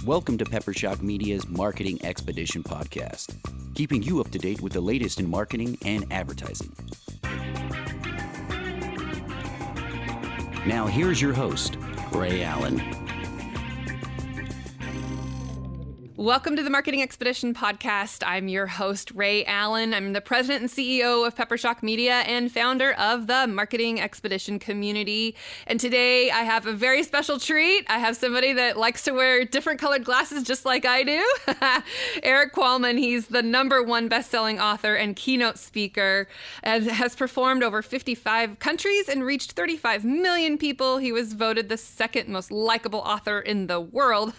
Welcome to Peppershock Media's Marketing Expedition podcast, keeping you up to date with the latest in marketing and advertising. Now here's your host, Ray Allen. Welcome to the Marketing Expedition podcast. I'm your host, Ray Allen. I'm the president and CEO of Peppershock Media and founder of the Marketing Expedition community. And today I have a very special treat. I have somebody that likes to wear different colored glasses just like I do. Erik Qualman. He's the #1 best-selling author and keynote speaker and has performed over 55 countries and reached 35 million people. He was voted the second most likable author in the world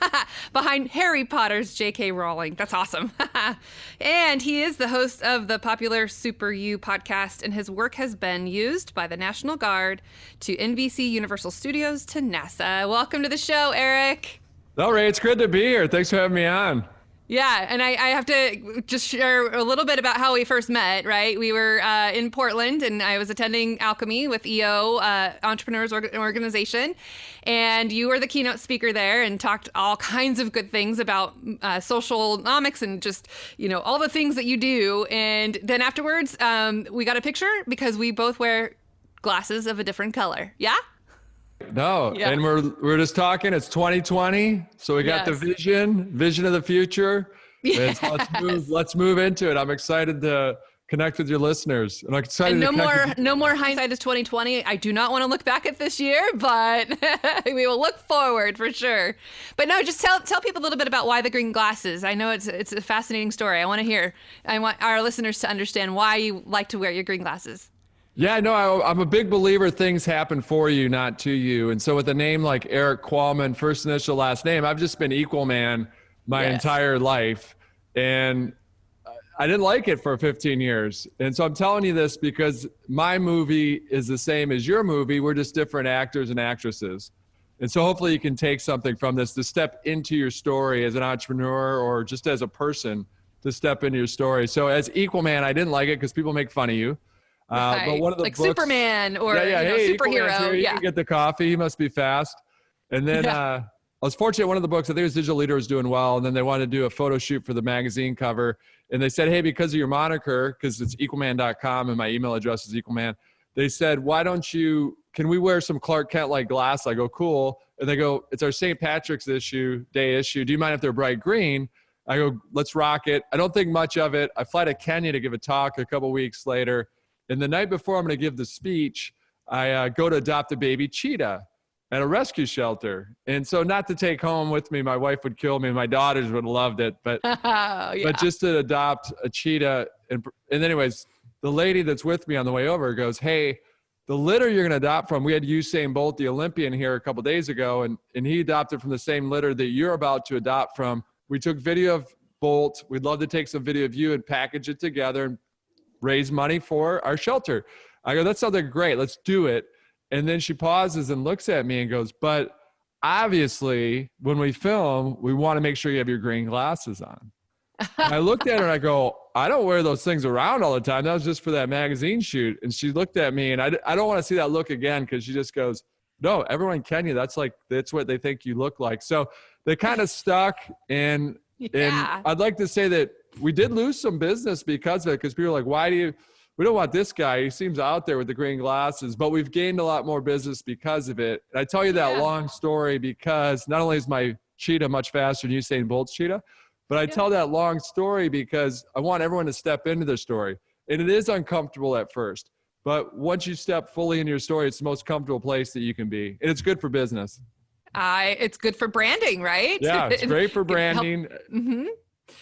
behind Harry Potter's J.K. Rowling. That's awesome. And he is the host of the popular Super You podcast, and his work has been used by the National Guard to NBCUniversal Studios to NASA. Welcome to the show, Erik. Oh, Ray, it's good to be here. Thanks for having me on. Yeah, and I have to just share a little bit about how we first met, right? We were in Portland, and I was attending Alchemy with EO, Entrepreneurs Organization, and you were the keynote speaker there and talked all kinds of good things about socialnomics and just, you know, all the things that you do. And then afterwards, we got a picture because we both wear glasses of a different color. Yeah? No, yeah. And we're just talking. It's 2020, so we got the vision of the future. Yes. Let's move into it. I'm excited to connect with your listeners, and I'm excited. And no more hindsight is 2020. I do not want to look back at this year, but we will look forward for sure. But no, just tell people a little bit about why the green glasses. I know it's a fascinating story. I want to hear. I want our listeners to understand why you like to wear your green glasses. Yeah, no, I'm a big believer things happen for you, not to you. And so with a name like Erik Qualman, first initial, last name, I've just been Equalman my entire life. And I didn't like it for 15 years. And so I'm telling you this because my movie is the same as your movie. We're just different actors and actresses. And so hopefully you can take something from this to step into your story as an entrepreneur or just as a person to step into your story. So as Equalman, I didn't like it because people make fun of you. But one of the like books, Superman or hey, superhero. You can get the coffee. He must be fast. And then I was fortunate. One of the books, I think it was Digital Leader, was doing well. And then they wanted to do a photo shoot for the magazine cover. And they said, hey, because of your moniker, because it's equalman.com and my email address is Equalman, they said, can we wear some Clark Kent-like glass? I go, cool. And they go, it's our St. Patrick's Day issue. Do you mind if they're bright green? I go, let's rock it. I don't think much of it. I fly to Kenya to give a talk a couple weeks later. And the night before I'm going to give the speech, I go to adopt a baby cheetah at a rescue shelter. And so not to take home with me, my wife would kill me. My daughters would have loved it. But, but just to adopt a cheetah. And anyways, the lady that's with me on the way over goes, hey, the litter you're going to adopt from, we had Usain Bolt, the Olympian, here a couple days ago, and he adopted from the same litter that you're about to adopt from. We took video of Bolt. We'd love to take some video of you and package it together and raise money for our shelter. I go, that sounds like great. Let's do it. And then she pauses and looks at me and goes, but obviously when we film, we want to make sure you have your green glasses on. And I looked at her and I go, I don't wear those things around all the time. That was just for that magazine shoot. And she looked at me and I don't want to see that look again because she just goes, no, everyone in Kenya, that's what they think you look like. So they kind of stuck and I'd like to say that we did lose some business because of it, because people are like, we don't want this guy. He seems out there with the green glasses, but we've gained a lot more business because of it. And I tell you that long story because not only is my cheetah much faster than Usain Bolt's cheetah, but I tell that long story because I want everyone to step into their story. And it is uncomfortable at first, but once you step fully into your story, it's the most comfortable place that you can be. And it's good for business. It's good for branding, right? Yeah, it's great for branding.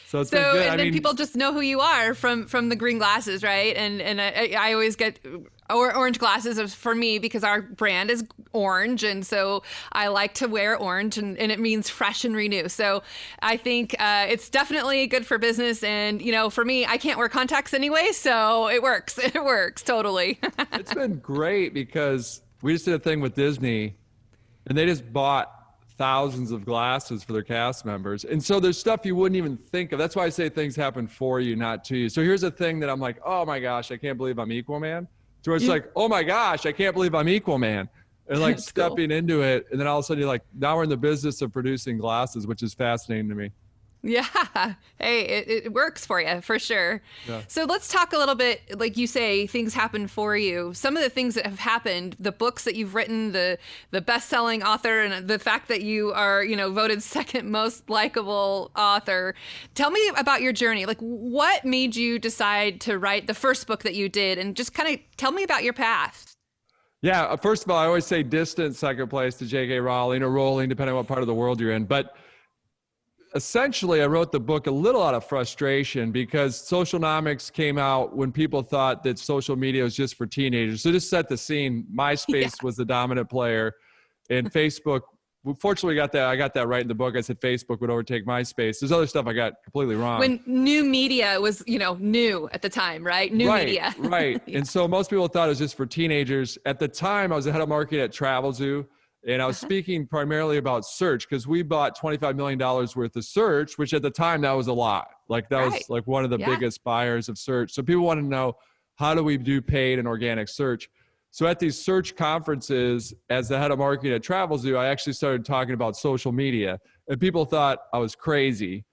So it's good. And then people just know who you are from the green glasses, right? And I always get orange glasses for me because our brand is orange, and so I like to wear orange, and it means fresh and renew. So I think it's definitely good for business, and for me, I can't wear contacts anyway, so it works. It works totally. It's been great because we just did a thing with Disney, and they just bought thousands of glasses for their cast members. And so there's stuff you wouldn't even think of. That's why I say things happen for you, not to you. So here's a thing that I'm like, oh my gosh, I can't believe I'm Equalman. To where it's like, oh my gosh, I can't believe I'm Equalman. and like That's stepping into it. And then all of a sudden you're like, now we're in the business of producing glasses, which is fascinating to me. Yeah. Hey, it works for you for sure. Yeah. So let's talk a little bit, like you say, things happen for you. Some of the things that have happened, the books that you've written, the best-selling author, and the fact that you are, voted second most likable author. Tell me about your journey. Like, what made you decide to write the first book that you did? And just kind of tell me about your path. Yeah. First of all, I always say distant second place to J.K. Rowling or Rowling, depending on what part of the world you're in. But essentially, I wrote the book a little out of frustration because Socialnomics came out when people thought that social media was just for teenagers. So just set the scene. MySpace was the dominant player, and Facebook. Fortunately, I got that right in the book. I said Facebook would overtake MySpace. There's other stuff I got completely wrong. When new media was, new at the time, right? New media. Right. Yeah. And so most people thought it was just for teenagers. At the time, I was the head of marketing at Travelzoo. And I was speaking primarily about search because we bought $25 million worth of search, which at the time, that was a lot. Like that was like one of the biggest buyers of search. So people want to know, how do we do paid and organic search? So at these search conferences, as the head of marketing at Travelzoo, I actually started talking about social media. And people thought I was crazy.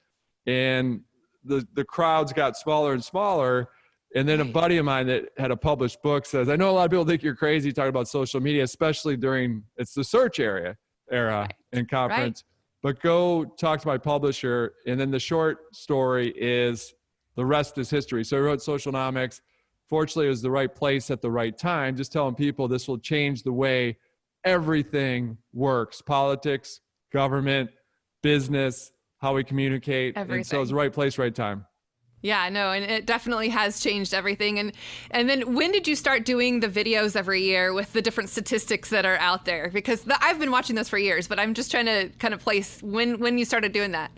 And the crowds got smaller and smaller. And then a buddy of mine that had a published book says, I know a lot of people think you're crazy talking about social media, especially during it's the search era in conference, but go talk to my publisher. And then the short story is the rest is history. So I wrote Socialnomics. Fortunately, it was the right place at the right time, just telling people this will change the way everything works, politics, government, business, how we communicate. Everything. And so it was the right place, right time. Yeah, no, and it definitely has changed everything. And then when did you start doing the videos every year with the different statistics that are out there? Because I've been watching this for years, but I'm just trying to kind of place when you started doing that.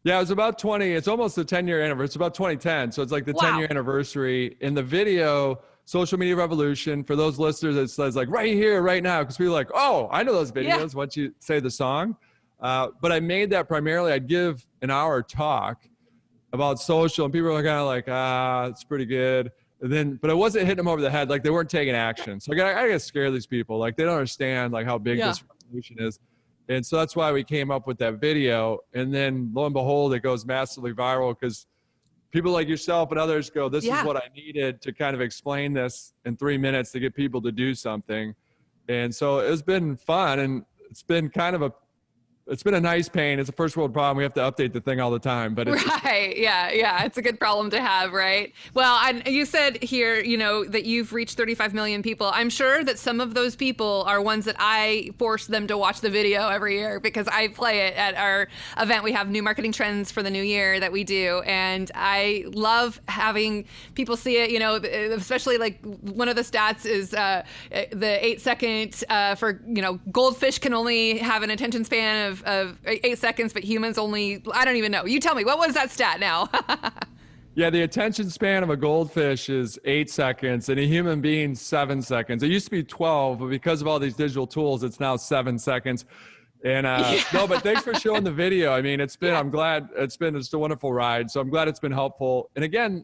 Yeah, it was about it's almost the 10-year anniversary. It's about 2010. So it's like the 10-year anniversary. In the video, Social Media Revolution, for those listeners, it says like right here, right now, because people are like, oh, I know those videos once you say the song. But I made that primarily, I'd give an hour talk about social, and people were kind of like, it's pretty good. And then, but I wasn't hitting them over the head. Like they weren't taking action. So I gotta scare these people. Like they don't understand like how big this revolution is. And so that's why we came up with that video. And then lo and behold, it goes massively viral because people like yourself and others go, this is what I needed to kind of explain this in 3 minutes to get people to do something. And so it's been fun, and it's been it's been a nice pain. It's a first world problem. We have to update the thing all the time, but it's yeah. It's a good problem to have, right? Well, you said here, that you've reached 35 million people. I'm sure that some of those people are ones that I force them to watch the video every year because I play it at our event. We have new marketing trends for the new year that we do. And I love having people see it, especially like one of the stats is the 8 second for, goldfish can only have an attention span of 8 seconds, but humans only, I don't even know. You tell me, what was that stat now? Yeah, the attention span of a goldfish is 8 seconds and a human being 7 seconds. It used to be 12, but because of all these digital tools, it's now 7 seconds. And no, but thanks for showing the video. I mean, I'm glad it's been just a wonderful ride. So I'm glad it's been helpful. And again,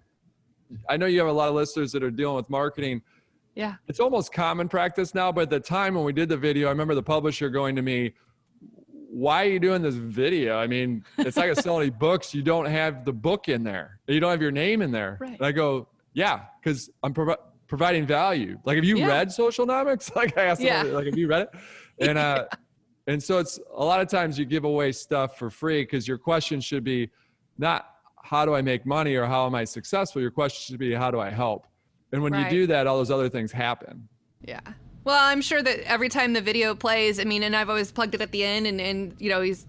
I know you have a lot of listeners that are dealing with marketing. Yeah. It's almost common practice now, but at the time when we did the video, I remember the publisher going to me, why are you doing this video? I mean, it's like selling books. You don't have the book in there. You don't have your name in there. Right. And I go, yeah, because I'm providing value. Like, have you read Socialnomics? Like I asked them, like, have you read it? And, and so it's a lot of times you give away stuff for free because your question should be not how do I make money or how am I successful? Your question should be how do I help? And when you do that, all those other things happen. Yeah. Well, I'm sure that every time the video plays, I mean, and I've always plugged it at the end and he's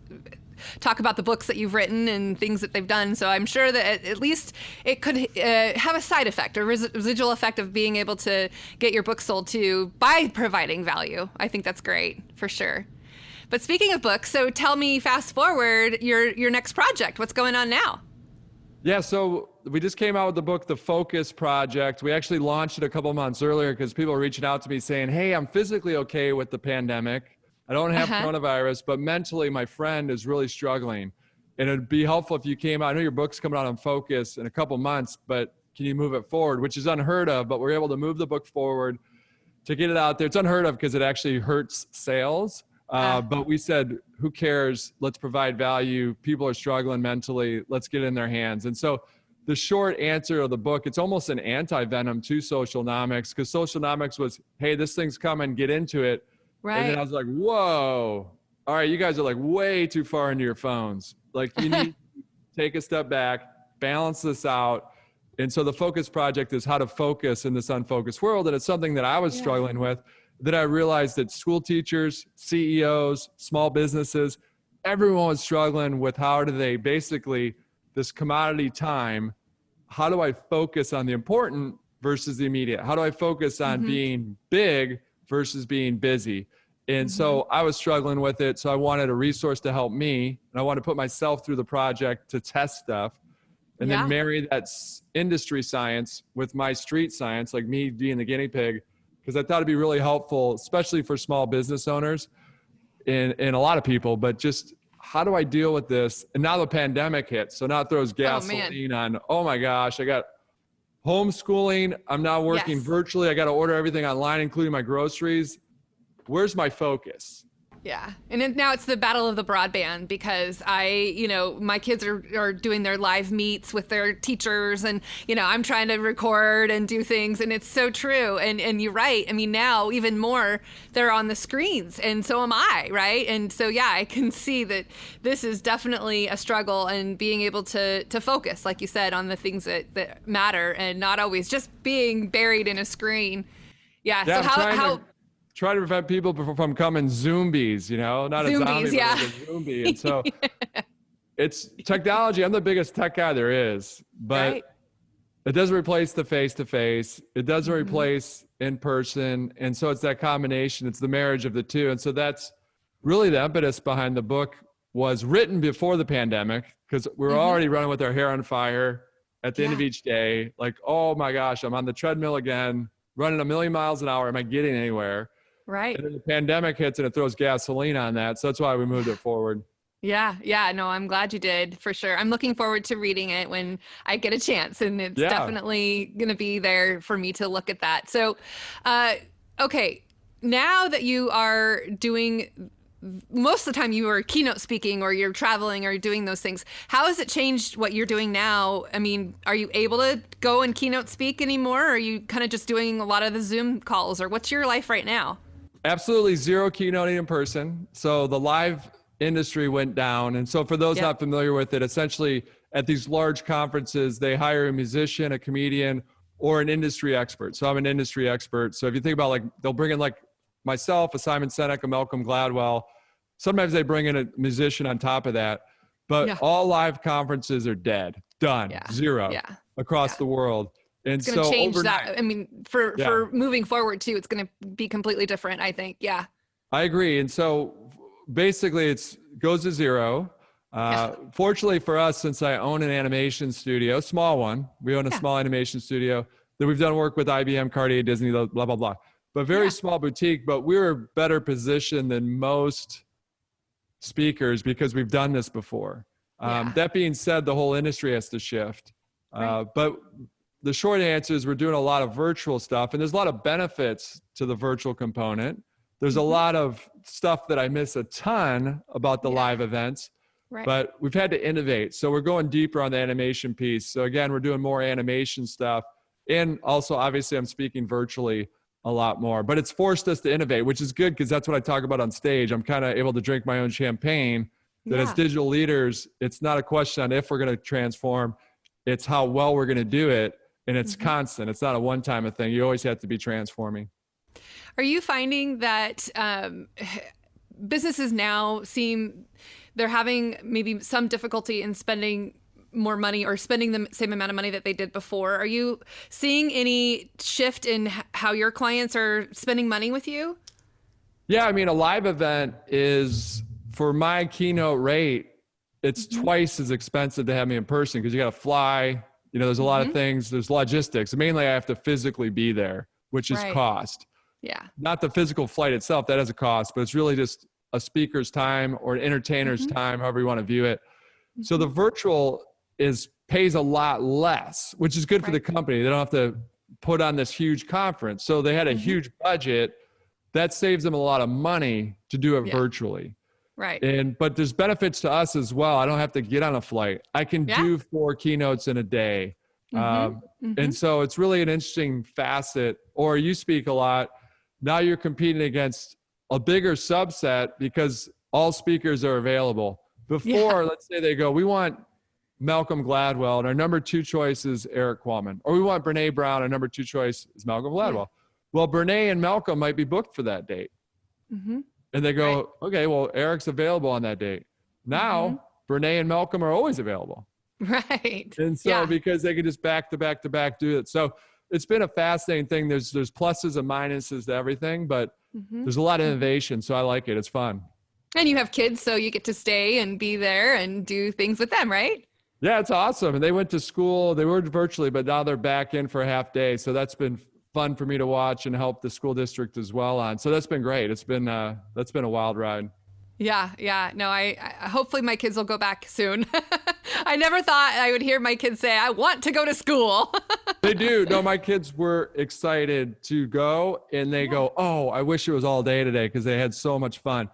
talk about the books that you've written and things that they've done. So I'm sure that at least it could have a side effect, a residual effect of being able to get your book sold too by providing value. I think that's great for sure. But speaking of books, so tell me, fast forward, your next project. What's going on now? Yeah, so we just came out with the book, The Focus Project. We actually launched it a couple of months earlier because people were reaching out to me saying, hey, I'm physically okay with the pandemic. I don't have coronavirus, but mentally my friend is really struggling. And it'd be helpful if you came out. I know your book's coming out on Focus in a couple months, but can you move it forward? Which is unheard of, but we're able to move the book forward. to get it out there. It's unheard of because it actually hurts sales. But we said, who cares? Let's provide value. People are struggling mentally. Let's get it in their hands. And so the short answer of the book, it's almost an anti-venom to socialnomics, because socialnomics was, hey, this thing's coming, get into it. Right. And then I was like, whoa, all right, you guys are like way too far into your phones. Like, you need to take a step back, balance this out. And so the focus project is how to focus in this unfocused world. And it's something that I was struggling with, that I realized that school teachers, CEOs, small businesses, everyone was struggling with how do they basically, this commodity time, how do I focus on the important versus the immediate? How do I focus on being big versus being busy? And so I was struggling with it. So I wanted a resource to help me. And I wanted to put myself through the project to test stuff and then marry that industry science with my street science, like me being the guinea pig, because I thought it'd be really helpful, especially for small business owners and a lot of people, but just how do I deal with this? And now the pandemic hits. So now it throws gasoline on, oh my gosh, I got homeschooling. I'm now working virtually. I got to order everything online, including my groceries. Where's my focus? Yeah. And now it's the battle of the broadband, because my kids are doing their live meets with their teachers, and, I'm trying to record and do things, and it's so true. And you're right. I mean, now even more, they're on the screens, and so am I, right? And so, I can see that this is definitely a struggle, and being able to focus, like you said, on the things that matter, and not always just being buried in a screen. Yeah. So how try to prevent people from becoming zombies, not a zombie, but like a zombie. And so it's technology. I'm the biggest tech guy there is, but it doesn't replace the face-to-face. It doesn't replace in person. And so it's that combination. It's the marriage of the two. And so that's really the impetus behind the book. Was written before the pandemic, because we were already running with our hair on fire at the end of each day. Like, oh my gosh, I'm on the treadmill again, running 1,000,000 miles an hour. Am I getting anywhere? Right. And then the pandemic hits and it throws gasoline on that. So that's why we moved it forward. Yeah. No, I'm glad you did, for sure. I'm looking forward to reading it when I get a chance, and it's definitely going to be there for me to look at that. So, okay. Now that you are doing, most of the time you are keynote speaking or you're traveling or doing those things, how has it changed what you're doing now? I mean, are you able to go and keynote speak anymore? Or are you kind of just doing a lot of the Zoom calls, or what's your life right now? Absolutely zero keynoting in person. So the live industry went down. And so for those not familiar with it, essentially at these large conferences, they hire a musician, a comedian, or an industry expert. So I'm an industry expert. So if you think about, like, they'll bring in like myself, a Simon Sinek, a Malcolm Gladwell. Sometimes they bring in a musician on top of that, but all live conferences are dead, done, zero across the world. And it's going to change that. I mean, for moving forward too, it's going to be completely different, I think. Yeah. I agree. And so basically it goes to zero. Fortunately for us, since I own an animation studio, small one, we own a small animation studio that we've done work with IBM, Cartier, Disney, blah, blah, blah, but very small boutique, but we're better positioned than most speakers because we've done this before. That being said, the whole industry has to shift. But the short answer is we're doing a lot of virtual stuff, and there's a lot of benefits to the virtual component. There's a lot of stuff that I miss a ton about the live events, but we've had to innovate. So we're going deeper on the animation piece. So again, we're doing more animation stuff. And also, obviously, I'm speaking virtually a lot more, but it's forced us to innovate, which is good, because that's what I talk about on stage. I'm kind of able to drink my own champagne, that as digital leaders, it's not a question on if we're going to transform, it's how well we're going to do it. And it's constant. It's not a one-time thing. You always have to be transforming. Are you finding that businesses now they're having maybe some difficulty in spending more money, or spending the same amount of money that they did before? Are you seeing any shift in how your clients are spending money with you? Yeah, I mean, a live event is, for my keynote rate, it's twice as expensive to have me in person, because you got to fly. There's a lot of things. There's logistics. Mainly, I have to physically be there, which is cost. Yeah. Not the physical flight itself. That has a cost, but it's really just a speaker's time or an entertainer's time, however you want to view it. So the virtual pays a lot less, which is good for the company. They don't have to put on this huge conference. So they had a huge budget. That saves them a lot of money to do it virtually. Right. But there's benefits to us as well. I don't have to get on a flight. I can do 4 keynotes in a day. And so it's really an interesting facet. Or you speak a lot. Now you're competing against a bigger subset because all speakers are available. Before, let's say they go, we want Malcolm Gladwell, and our number 2 choice is Erik Qualman. Or we want Brene Brown, our number 2 choice is Malcolm Gladwell. Well, Brene and Malcolm might be booked for that date. And they go, okay, well, Eric's available on that date. Now, Brene and Malcolm are always available. Right. And so because they can just back to back to back do it. So it's been a fascinating thing. There's pluses and minuses to everything, but there's a lot of innovation. So I like it. It's fun. And you have kids, so you get to stay and be there and do things with them, right? Yeah, it's awesome. And they went to school. They were virtually, but now they're back in for a half day. So that's been fun for me to watch and help the school district as well on. So that's been great. It's been, that's been a wild ride. Yeah. No, I hopefully my kids will go back soon. I never thought I would hear my kids say, I want to go to school. They do. No, my kids were excited to go, and they go, oh, I wish it was all day today because they had so much fun.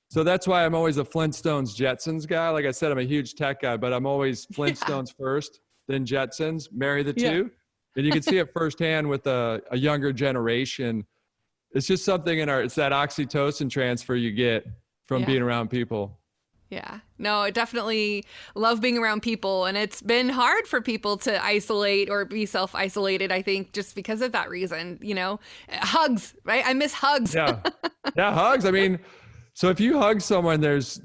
So that's why I'm always a Flintstones Jetsons guy. Like I said, I'm a huge tech guy, but I'm always Flintstones first, then Jetsons, marry the two. And you can see it firsthand with a younger generation. It's just something it's that oxytocin transfer you get from being around people. Yeah, no, I definitely love being around people. And it's been hard for people to isolate or be self-isolated, I think, just because of that reason, hugs, right? I miss hugs. Yeah, hugs. I mean, so if you hug someone,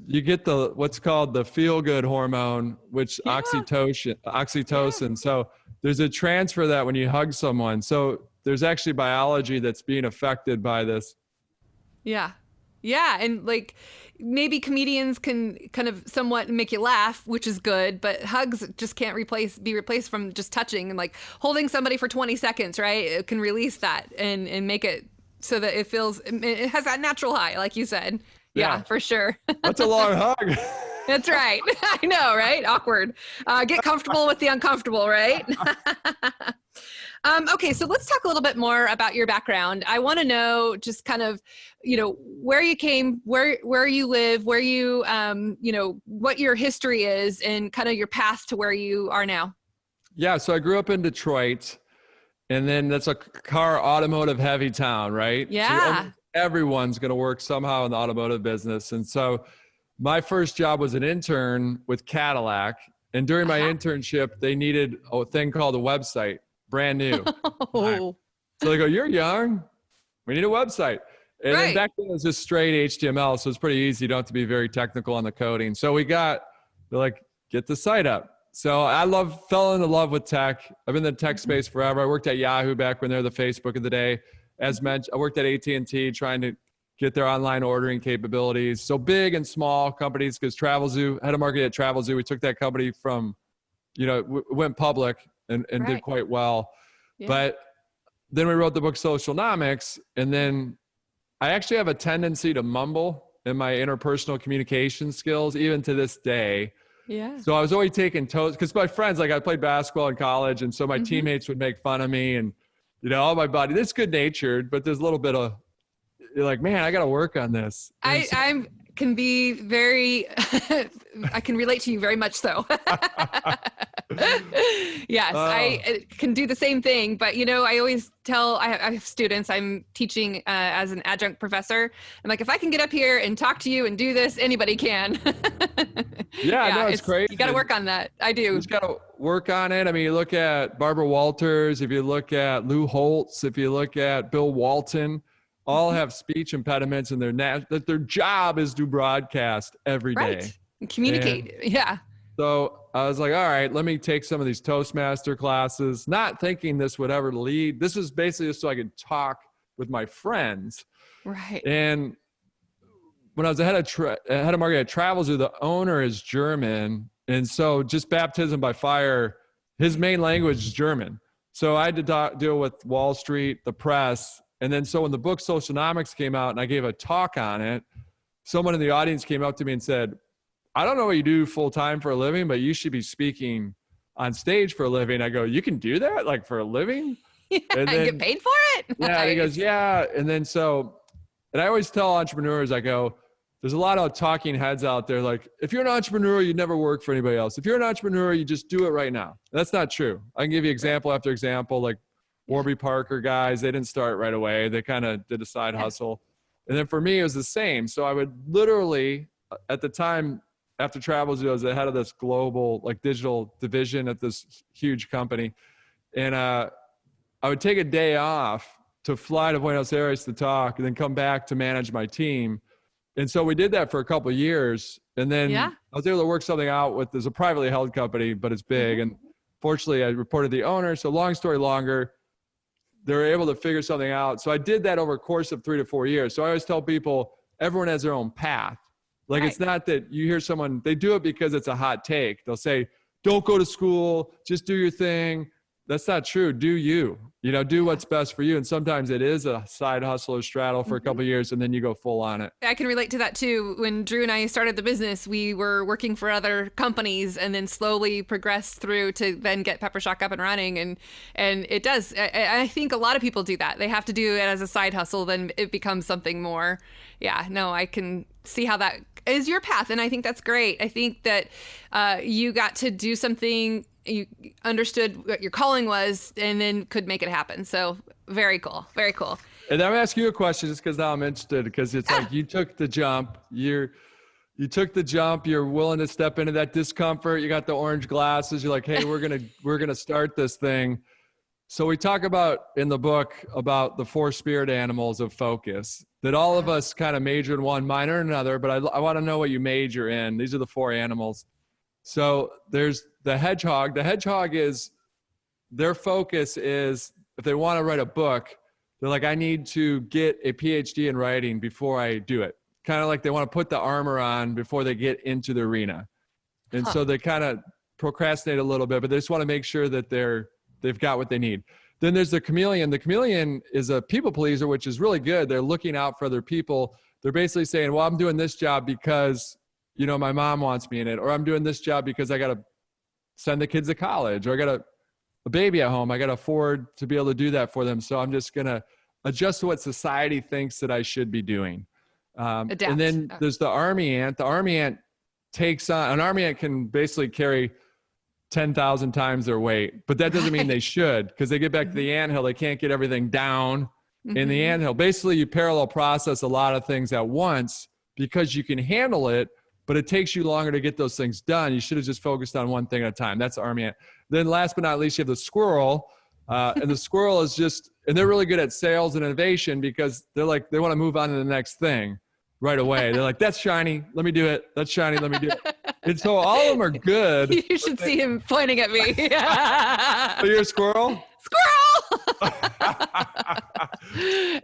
you get what's called the feel-good hormone, which oxytocin. So there's a transfer of that when you hug someone. So there's actually biology that's being affected by this. Yeah. And like maybe comedians can kind of somewhat make you laugh, which is good, but hugs just can't be replaced from just touching and like holding somebody for 20 seconds, right? It can release that and make it so that it has that natural high, like you said. Yeah, for sure. That's a long hug. That's right. I know, right? Awkward. Get comfortable with the uncomfortable, right? Okay, so let's talk a little bit more about your background. I want to know just kind of, where you came, where you live, where you, what your history is and kind of your path to where you are now. Yeah, so I grew up in Detroit, and then that's a automotive heavy town, right? Yeah. So everyone's going to work somehow in the automotive business. And so my first job was an intern with Cadillac. And during my internship, they needed a thing called a website, brand new. So they go, you're young. We need a website. And then back then it was just straight HTML. So it's pretty easy. You don't have to be very technical on the coding. So they're like, get the site up. So fell into love with tech. I've been in the tech space forever. I worked at Yahoo back when they were the Facebook of the day. As mentioned, I worked at AT&T trying to get their online ordering capabilities. So big and small companies, because Travelzoo, head of marketing at Travelzoo, we took that company from, went public and did quite well. Yeah. But then we wrote the book Socialnomics, and then I actually have a tendency to mumble in my interpersonal communication skills, even to this day. Yeah. So I was always taking toes, because my friends, like I played basketball in college, and so my teammates would make fun of me, and all my buddies, it's good natured, but there's a little bit of, you're like, man, I got to work on this. I can be very, I can relate to you very much so. Yes, I can do the same thing. But, I always tell, I have students, I'm teaching as an adjunct professor. I'm like, if I can get up here and talk to you and do this, anybody can. No, it's great. You got to work on that. I do. You just got to work on it. I mean, you look at Barbara Walters, if you look at Lou Holtz, if you look at Bill Walton, all have speech impediments, and their job is to broadcast every day. And communicate. So I was like, all right, let me take some of these Toastmaster classes, not thinking this would ever lead. This was basically just so I could talk with my friends. Right. And when I was head of marketing at Travelzoo, the owner is German. And so just baptism by fire, his main language is German. So I had to deal with Wall Street, the press. And then so when the book Socialnomics came out and I gave a talk on it, someone in the audience came up to me and said, I don't know what you do full time for a living, but you should be speaking on stage for a living. I go, you can do that like for a living? And then, get paid for it? Yeah, and he goes, yeah. And then and I always tell entrepreneurs, I go, there's a lot of talking heads out there. Like, if you're an entrepreneur, you'd never work for anybody else. If you're an entrepreneur, you just do it right now. That's not true. I can give you example after example, like Warby Parker guys, they didn't start right away. They kind of did a side hustle. And then for me, it was the same. So I would literally, at the time, after Travels, I was the head of this global like digital division at this huge company. And I would take a day off to fly to Buenos Aires to talk and then come back to manage my team. And so we did that for a couple of years. And then I was able to work something out with, there's a privately held company, but it's big. And fortunately I reported the owner. So long story longer, they were able to figure something out. So I did that over a course of 3 to 4 years. So I always tell people, everyone has their own path. Like, it's not that you hear someone, they do it because it's a hot take. They'll say, don't go to school, just do your thing. That's not true. Do you, do what's best for you. And sometimes it is a side hustle or straddle for a couple of years, and then you go full on it. I can relate to that too. When Drew and I started the business, we were working for other companies and then slowly progressed through to then get Pepper Shock up and running. And it does. I think a lot of people do that. They have to do it as a side hustle, then it becomes something more. Yeah, no, I can see how that is your path. And I think that's great. I think that you got to do something, you understood what your calling was, and then could make it happen. So very cool. Very cool. And I'm going to ask you a question just because now I'm interested, because it's like you took the jump. You took the jump. You're willing to step into that discomfort. You got the orange glasses. You're like, hey, we're going to start this thing. So we talk about in the book about the 4 spirit animals of focus, that all of us kind of major in one, minor in another, but I want to know what you major in. These are the 4 animals. So there's the hedgehog. The hedgehog is, their focus is, if they want to write a book, they're like, I need to get a PhD in writing before I do it. Kind of like they want to put the armor on before they get into the arena. And so they kind of procrastinate a little bit, but they just want to make sure that they've got what they need. Then there's the chameleon. The chameleon is a people pleaser, which is really good. They're looking out for other people. They're basically saying, well, I'm doing this job because, my mom wants me in it, or I'm doing this job because I got to send the kids to college, or I got a baby at home. I got to afford to be able to do that for them. So I'm just going to adjust to what society thinks that I should be doing. Adapt. And then there's the army ant. The army ant takes on, an army ant can basically carry 10,000 times their weight, but that doesn't mean they should, because they get back to the anthill, they can't get everything down in the anthill. Basically, you parallel process a lot of things at once because you can handle it, but it takes you longer to get those things done. You should have just focused on one thing at a time. That's the army ant. Then last but not least, you have the squirrel. And the squirrel is just, and they're really good at sales and innovation because they're like, they want to move on to the next thing right away. They're like, that's shiny, let me do it. That's shiny, let me do it. And so all of them are good. You should see him pointing at me. So you're a squirrel? Squirrel!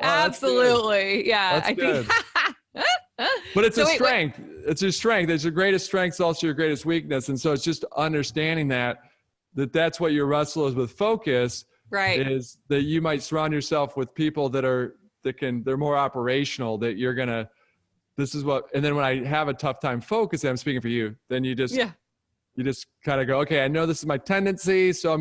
Absolutely. Yeah. That's good. But it's a strength. It's your strength. It's your greatest strength. It's also your greatest weakness. And so it's just understanding that's what your wrestle is with focus. Right. Is that you might surround yourself with people they're more operational, that you're going to, and then when I have a tough time focusing, I'm speaking for you, then you just kind of go, okay, I know this is my tendency. So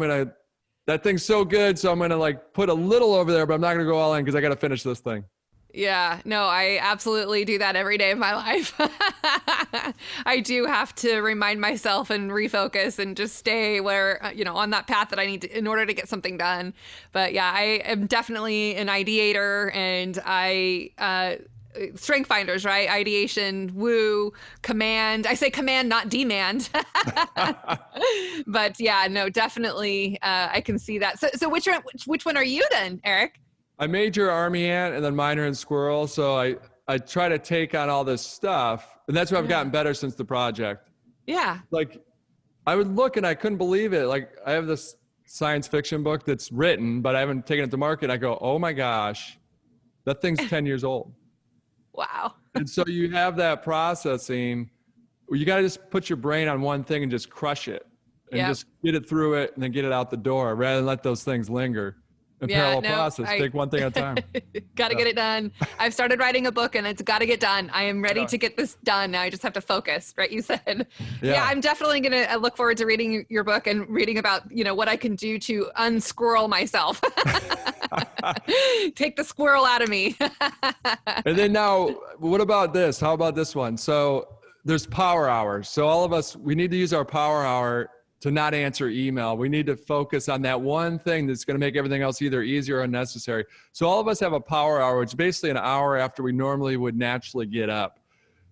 that thing's so good. So I'm going to like put a little over there, but I'm not going to go all in because I got to finish this thing. Yeah, no, I absolutely do that every day of my life. I do have to remind myself and refocus and just stay where, on that path that I need to, in order to get something done. But yeah, I am definitely an ideator, and strength finders, right? Ideation, woo, command. I say command, not demand. But yeah, no, definitely. I can see that. So which one are you then, Erik? I major army ant and then minor in squirrel. So I try to take on all this stuff, and that's why I've gotten better since the project. Yeah. Like I would look and I couldn't believe it. Like I have this science fiction book that's written, but I haven't taken it to market. I go, oh my gosh, that thing's 10 years old. Wow. And so you have that processing where you got to just put your brain on one thing and just crush it and just get it through it and then get it out the door rather than let those things linger. A parallel process. Take one thing at a time. Got to get it done. I've started writing a book and it's got to get done. I am ready to get this done. Now I just have to focus, right? You said. Yeah, I'm definitely going to look forward to reading your book and reading about, what I can do to unsquirrel myself. Take the squirrel out of me. And then now, what about this? How about this one? So there's power hours. So all of us, we need to use our power hour to not answer email. We need to focus on that one thing that's going to make everything else either easier or unnecessary. So all of us have a power hour, which is basically an hour after we normally would naturally get up.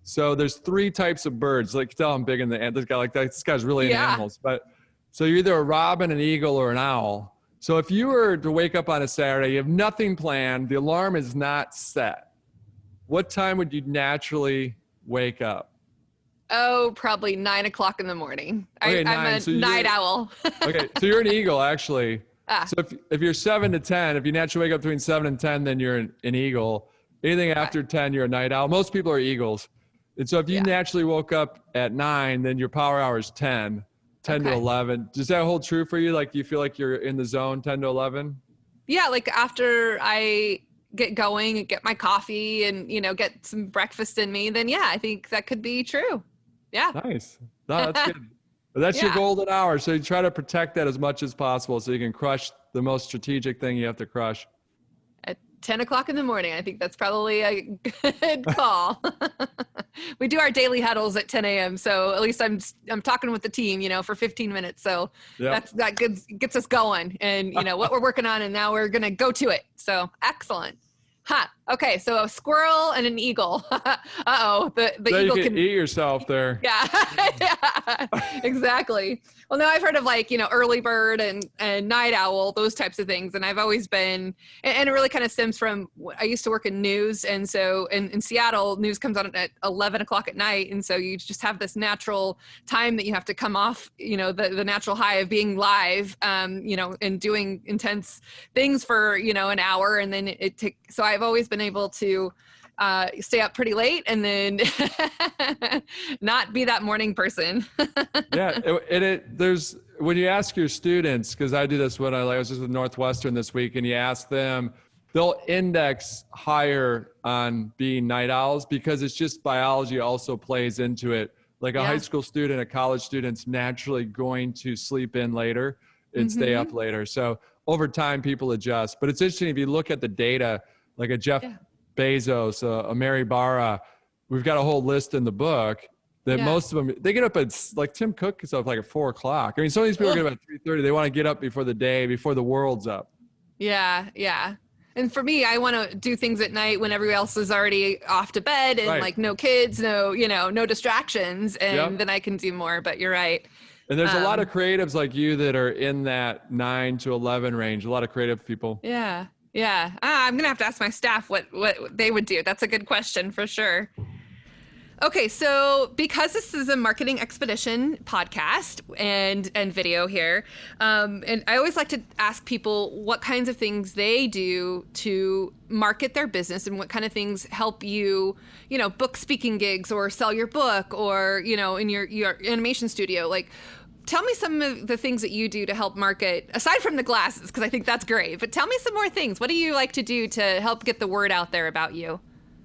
So there's 3 types of birds. Like, tell I'm big in this guy, this guy's really into animals. But so you're either a robin, an eagle, or an owl. So if you were to wake up on a Saturday, you have nothing planned, the alarm is not set, what time would you naturally wake up? Oh, probably 9 o'clock in the morning. Okay, I'm a night owl. Okay, so you're an eagle, actually. So if you're 7 to 10, if you naturally wake up between 7 and 10, then you're an eagle. Anything after 10, you're a night owl. Most people are eagles. And so if you naturally woke up at 9, then your power hour is 10 to 11. Does that hold true for you? Like, do you feel like you're in the zone 10 to 11? Yeah, like after I get going and get my coffee and, get some breakfast in me, then I think that could be true. Yeah. Nice. No, that's good. But that's your golden hour. So you try to protect that as much as possible so you can crush the most strategic thing you have to crush. At 10 o'clock in the morning, I think that's probably a good call. We do our daily huddles at 10 a.m. So at least I'm talking with the team, for 15 minutes. So that gets us going and, what we're working on. And now we're going to go to it. So excellent. Okay, so a squirrel and an eagle. Uh-oh, the so eagle you can eat yourself there. Yeah, exactly. Well, no, I've heard of early bird and night owl, those types of things. And I've always been, and it really kind of stems from, I used to work in news. And so in Seattle, news comes on at 11 o'clock at night. And so you just have this natural time that you have to come off, the natural high of being live, and doing intense things for, an hour. And then so I've always been able to stay up pretty late and then not be that morning person. There's when you ask your students, because I do this when I was just with Northwestern this week, and you ask them, they'll index higher on being night owls because it's just biology also plays into it. Like a high school student, a college student's naturally going to sleep in later and stay up later. So over time, people adjust. But it's interesting if you look at the data, like a Jeff Bezos, a Mary Barra, we've got a whole list in the book that most of them, they get up at, like Tim Cook gets up like at 4 o'clock. I mean, some of these people get up at 3:30. They want to get up before the world's up. Yeah. And for me, I want to do things at night when everybody else is already off to bed and like no kids, no distractions, and then I can do more, but you're right. And there's a lot of creatives like you that are in that 9 to 11 range, a lot of creative people. Yeah. I'm going to have to ask my staff what they would do. That's a good question for sure. Okay, so because this is a marketing expedition podcast and video here, and I always like to ask people what kinds of things they do to market their business and what kind of things help you, book speaking gigs or sell your book or, in your animation studio. Like, tell me some of the things that you do to help market, aside from the glasses, because I think that's great. But tell me some more things. What do you like to do to help get the word out there about you?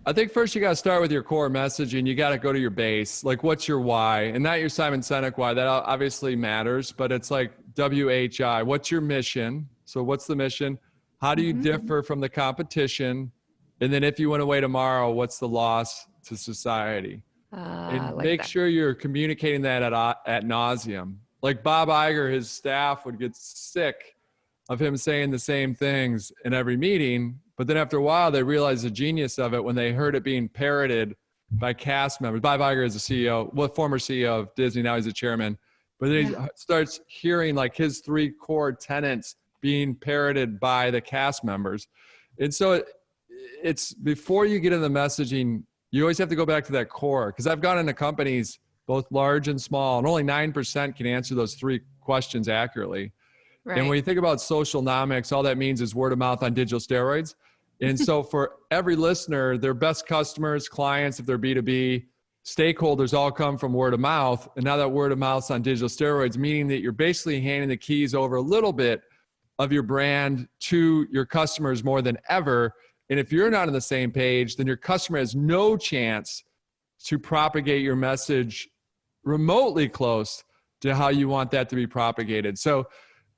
I think first you got to start with your core message and you got to go to your base. Like, what's your why? And not your Simon Sinek why. That obviously matters, but it's like WHI. What's your mission? So what's the mission? How do you differ from the competition? And then if you went away tomorrow, what's the loss to society? And make sure you're communicating that at nauseum. Like Bob Iger, his staff would get sick of him saying the same things in every meeting. But then after a while, they realized the genius of it when they heard it being parroted by cast members. Bob Iger is the former CEO of Disney. Now he's a chairman. But then he starts hearing like his 3 core tenets being parroted by the cast members. And so it's before you get into the messaging, you always have to go back to that core. Because I've gone into companies, both large and small, and only 9% can answer those 3 questions accurately. Right. And when you think about socialnomics, all that means is word of mouth on digital steroids. And so for every listener, their best customers, clients, if they're B2B, stakeholders all come from word of mouth. And now that word of mouth's on digital steroids, meaning that you're basically handing the keys over a little bit of your brand to your customers more than ever. And if you're not on the same page, then your customer has no chance to propagate your message remotely close to how you want that to be propagated. So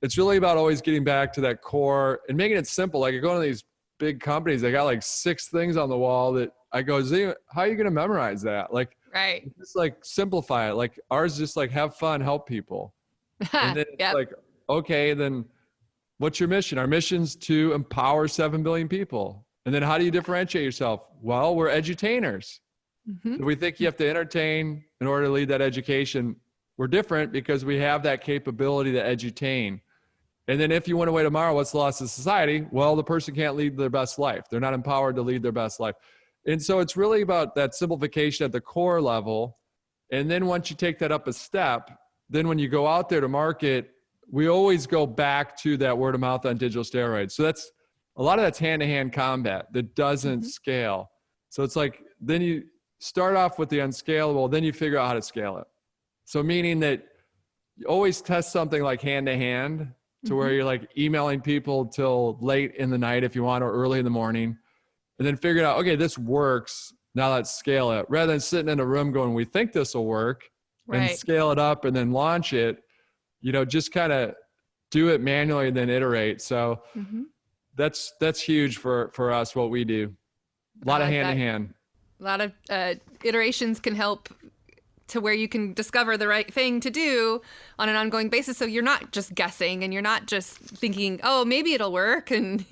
it's really about always getting back to that core and making it simple. Like you go to these big companies, they got like 6 things on the wall that I go, how are you going to memorize that? Like, right. Just like simplify it. Like ours, just like have fun, help people. And then it's like, okay, then what's your mission? Our mission's to empower 7 billion people. And then how do you differentiate yourself? Well, we're edutainers. Mm-hmm. We think you have to entertain in order to lead that education. We're different because we have that capability to edutain. And then if you went away tomorrow, what's the loss of society? Well, the person can't lead their best life. They're not empowered to lead their best life. And so it's really about that simplification at the core level. And then once you take that up a step, then when you go out there to market, we always go back to that word of mouth on digital steroids. So that's a lot of that's hand-to-hand combat that doesn't scale. So it's like, then you start off with the unscalable, then you figure out how to scale it. So meaning that you always test something like hand-to-hand to where you're like emailing people till late in the night if you want, or early in the morning, and then figure out, okay, this works. Now let's scale it. Rather than sitting in a room going, we think this will work, and scale it up and then launch it, just kind of do it manually and then iterate. So that's huge for us, what we do. A lot of hand-to-hand. A lot of iterations can help to where you can discover the right thing to do on an ongoing basis. So you're not just guessing and you're not just thinking, oh, maybe it'll work. And,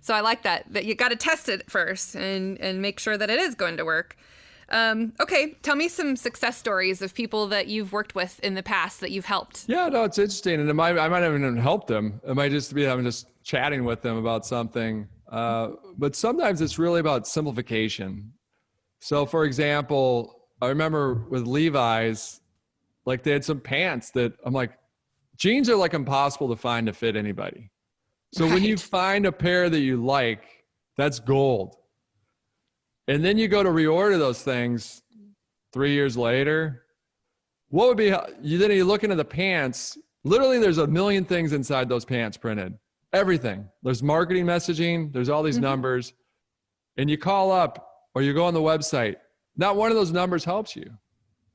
so I like that you got to test it first and make sure that it is going to work. Okay. Tell me some success stories of people that you've worked with in the past that you've helped. Yeah, no, it's interesting. And I might have even helped them. It might just be, I'm just chatting with them about something. But sometimes it's really about simplification. So for example, I remember with Levi's, like they had some pants that I'm like, jeans are like impossible to find to fit anybody. So when you find a pair that you like, that's gold. And then you go to reorder those things 3 years later. What would be, then you're looking at the pants, literally there's a million things inside those pants printed, everything. There's marketing messaging, there's all these numbers, and you call up or you go on the website. Not one of those numbers helps you.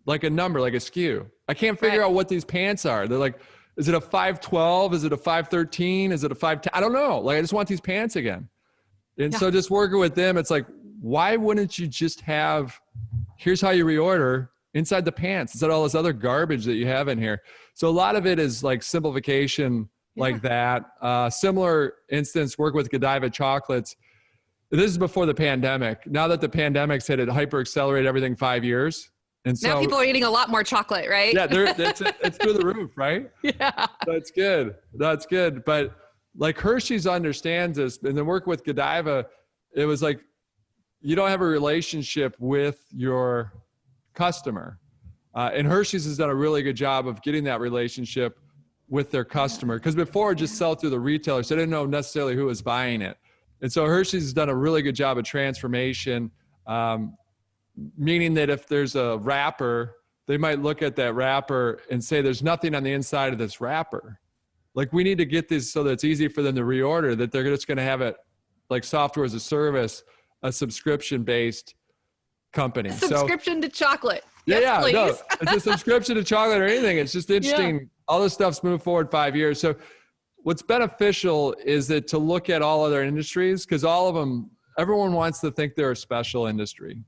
Like a number, like a SKU. I can't figure out what these pants are. They're like, is it a 512? Is it a 513? Is it a 510? I don't know. Like, I just want these pants again. And so just working with them, it's like, why wouldn't you just have, here's how you reorder inside the pants instead of all this other garbage that you have in here. So a lot of it is like simplification like that. Similar instance, work with Godiva chocolates. This is before the pandemic. Now that the pandemic's hit, it hyper accelerated everything 5 years. And so now people are eating a lot more chocolate, right? Yeah, it's through the roof, right? Yeah. That's good. That's good. But like Hershey's understands this, and then work with Godiva, it was like, you don't have a relationship with your customer. And Hershey's has done a really good job of getting that relationship with their customer. Because before it just sell through the retailer, so they didn't know necessarily who was buying it. And so Hershey's has done a really good job of transformation, meaning that if there's a wrapper, they might look at that wrapper and say, there's nothing on the inside of this wrapper. Like, we need to get this so that it's easy for them to reorder, that they're just going to have it like software as a service, a subscription-based company. Subscription to chocolate. Yeah, yes, please. No, it's a subscription to chocolate or anything. It's just interesting. Yeah. All this stuff's moved forward 5 years. So what's beneficial is that to look at all other industries, because all of them, everyone wants to think they're a special industry.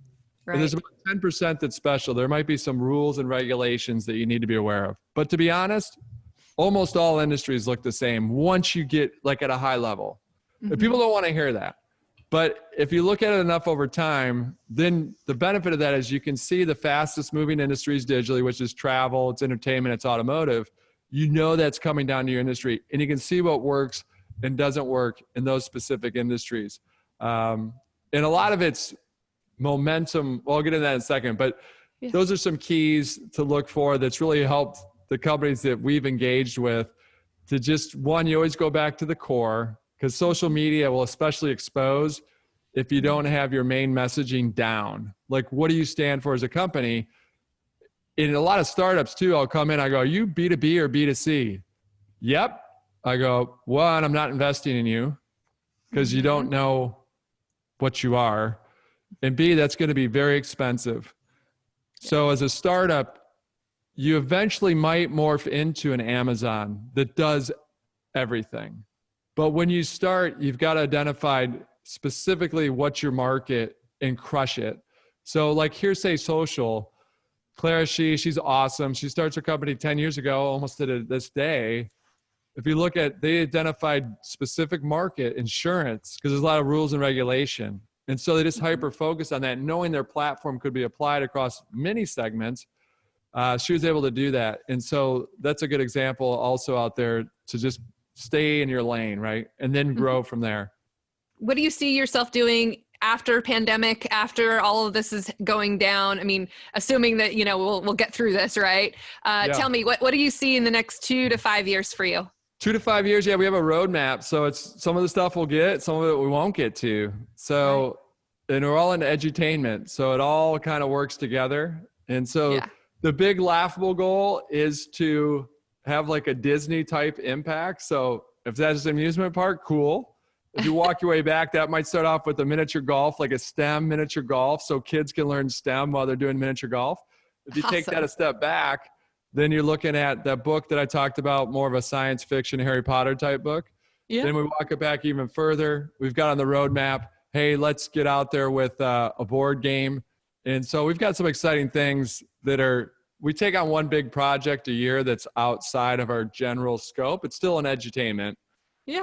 Right. And there's about 10% that's special. There might be some rules and regulations that you need to be aware of. But to be honest, almost all industries look the same once you get like at a high level. But people don't want to hear that. But if you look at it enough over time, then the benefit of that is you can see the fastest moving industries digitally, which is travel, it's entertainment, it's automotive. You know that's coming down to your industry, and you can see what works and doesn't work in those specific industries. And a lot of it's momentum. Well, I'll get into that in a second, but those are some keys to look for that's really helped the companies that we've engaged with to just, one, you always go back to the core, because social media will especially expose if you don't have your main messaging down. Like, what do you stand for as a company? In a lot of startups too, I'll come in, I go, are you B2B or B2C? Yep. I go, one, I'm not investing in you because you don't know what you are. And B, that's going to be very expensive. So as a startup, you eventually might morph into an Amazon that does everything. But when you start, you've got to identify specifically what's your market and crush it. So like Hearsay Social, Clara, she's awesome. She starts her company 10 years ago, almost to this day. If you look at, they identified specific market, insurance, because there's a lot of rules and regulation. And so they just hyper focus on that, knowing their platform could be applied across many segments. She was able to do that. And so that's a good example also out there to just stay in your lane, right? And then grow from there. What do you see yourself doing after pandemic, after all of this is going down? I mean, assuming that, we'll get through this, right? Tell me, what do you see in the next 2 to 5 years for you? 2 to 5 years. Yeah, we have a roadmap. So it's some of the stuff we'll get, some of it we won't get to. So, and we're all into edutainment. So it all kind of works together. And so the big laughable goal is to have like a Disney type impact. So if that's an amusement park, cool. If you walk your way back, that might start off with a miniature golf, like a STEM miniature golf. So kids can learn STEM while they're doing miniature golf. If you take that a step back, then you're looking at that book that I talked about, more of a science fiction Harry Potter type book. Yeah. Then we walk it back even further. We've got on the roadmap, hey, let's get out there with a board game. And so we've got some exciting things that we take on one big project a year that's outside of our general scope. It's still an edutainment,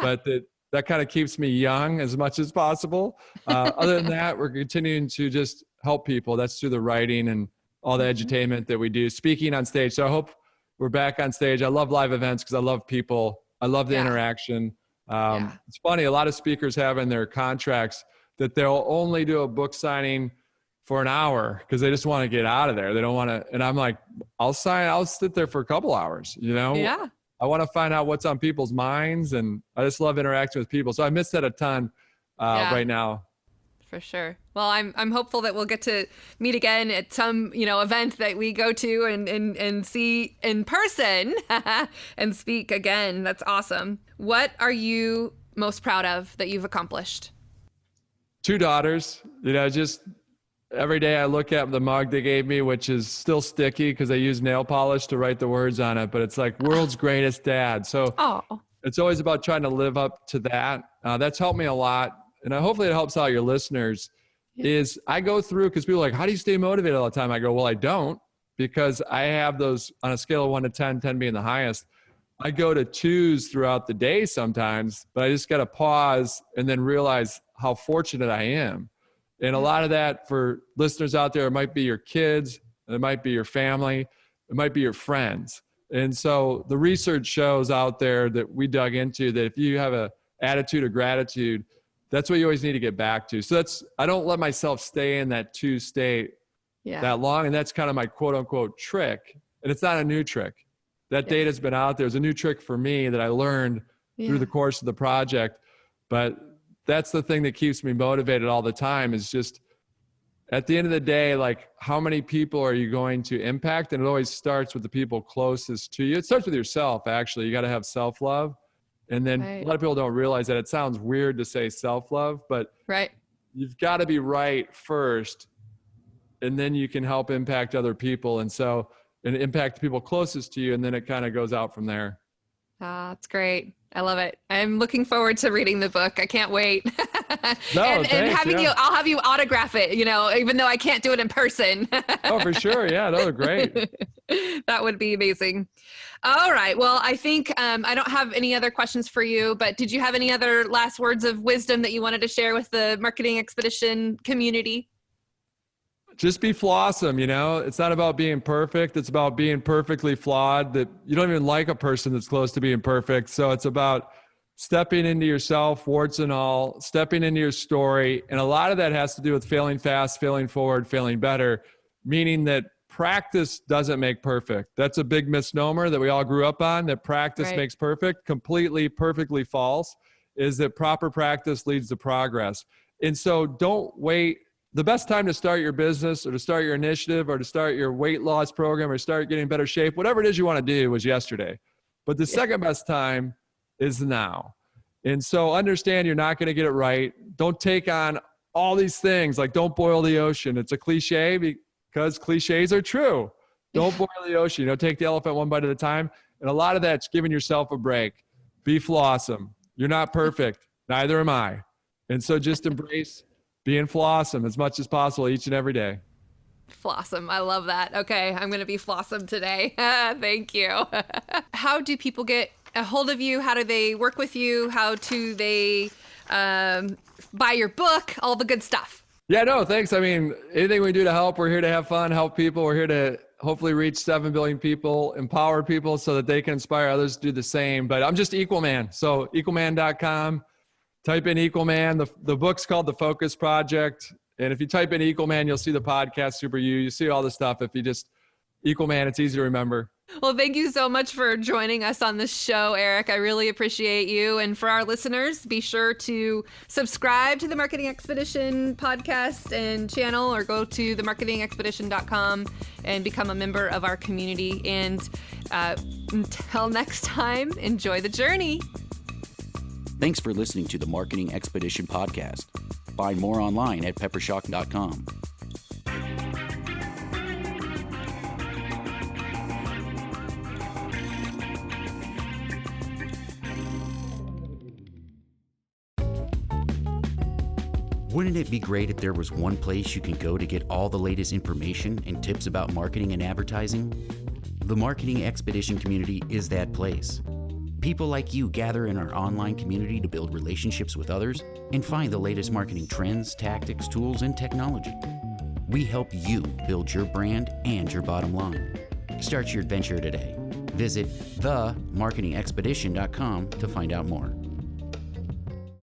but that kind of keeps me young as much as possible. Other than that, we're continuing to just help people. That's through the writing and all the edutainment that we do, speaking on stage. So I hope we're back on stage. I love live events because I love people. I love the interaction. It's funny, a lot of speakers have in their contracts that they'll only do a book signing for an hour because they just want to get out of there. They don't want to, and I'm like, I'll sit there for a couple hours, Yeah. I want to find out what's on people's minds, and I just love interacting with people. So I miss that a ton right now. For sure. Well, I'm hopeful that we'll get to meet again at some, event that we go to and see in person and speak again. That's awesome. What are you most proud of that you've accomplished? 2 daughters, just every day I look at the mug they gave me, which is still sticky because I use nail polish to write the words on it, but it's like world's greatest dad. So it's always about trying to live up to that. That's helped me a lot. And hopefully it helps out your listeners. Is I go through, because people are like, how do you stay motivated all the time? I go, well, I don't, because I have those on a scale of 1 to 10, 10 being the highest. I go to 2s throughout the day sometimes, but I just got to pause and then realize how fortunate I am. And a lot of that for listeners out there, it might be your kids, it might be your family, it might be your friends. And so the research shows out there that we dug into that if you have an attitude of gratitude, that's what you always need to get back to. So I don't let myself stay in that 2 state that long. And that's kind of my quote unquote trick. And it's not a new trick. That data's been out there. It's a new trick for me that I learned through the course of the project. But that's the thing that keeps me motivated all the time, is just at the end of the day, like, how many people are you going to impact? And it always starts with the people closest to you. It starts with yourself, actually. You got to have self-love. And then a lot of people don't realize that. It sounds weird to say self-love, but you've got to be right first, and then you can help impact other people. And impact the people closest to you. And then it kind of goes out from there. That's great. I love it. I'm looking forward to reading the book. I can't wait. And having I'll have you autograph it, even though I can't do it in person. Oh, for sure. Yeah, those are great. That would be amazing. All right. Well, I think I don't have any other questions for you, but did you have any other last words of wisdom that you wanted to share with the Marketing Expedition community? Just be flawsome, It's not about being perfect. It's about being perfectly flawed, that you don't even like a person that's close to being perfect. So it's about stepping into yourself, warts and all, stepping into your story. And a lot of that has to do with failing fast, failing forward, failing better, meaning that practice doesn't make perfect. That's a big misnomer that we all grew up on, that practice makes perfect. Completely, perfectly false. Is that proper practice leads to progress. And so don't wait. The best time to start your business or to start your initiative or to start your weight loss program or start getting in better shape, whatever it is you want to do, was yesterday. But the second best time is now. And so understand you're not going to get it right. Don't take on all these things, like don't boil the ocean. It's a cliche because cliches are true. Don't boil the ocean. Take the elephant one bite at a time. And a lot of that's giving yourself a break. Be flawsome. You're not perfect. Neither am I. And so just embrace being flawsome as much as possible each and every day. Flawsome. I love that. Okay, I'm going to be flawsome today. Thank you. How do people get a hold of you? How do they work with you? How do they buy your book? All the good stuff. Yeah, no, thanks. I mean, anything we do to help, we're here to have fun, help people. We're here to hopefully reach 7 billion people, empower people so that they can inspire others to do the same. But I'm just Equalman. So equalman.com, type in Equalman. The book's called The Focus Project. And if you type in Equalman, you'll see the podcast Super You. You see all the stuff. If you just Equalman, it's easy to remember. Well, thank you so much for joining us on this show, Erik. I really appreciate you. And for our listeners, be sure to subscribe to the Marketing Expedition podcast and channel, or go to themarketingexpedition.com and become a member of our community. And until next time, enjoy the journey. Thanks for listening to the Marketing Expedition podcast. Find more online at peppershock.com. Wouldn't it be great if there was one place you can go to get all the latest information and tips about marketing and advertising? The Marketing Expedition community is that place. People like you gather in our online community to build relationships with others and find the latest marketing trends, tactics, tools, and technology. We help you build your brand and your bottom line. Start your adventure today. Visit themarketingexpedition.com to find out more.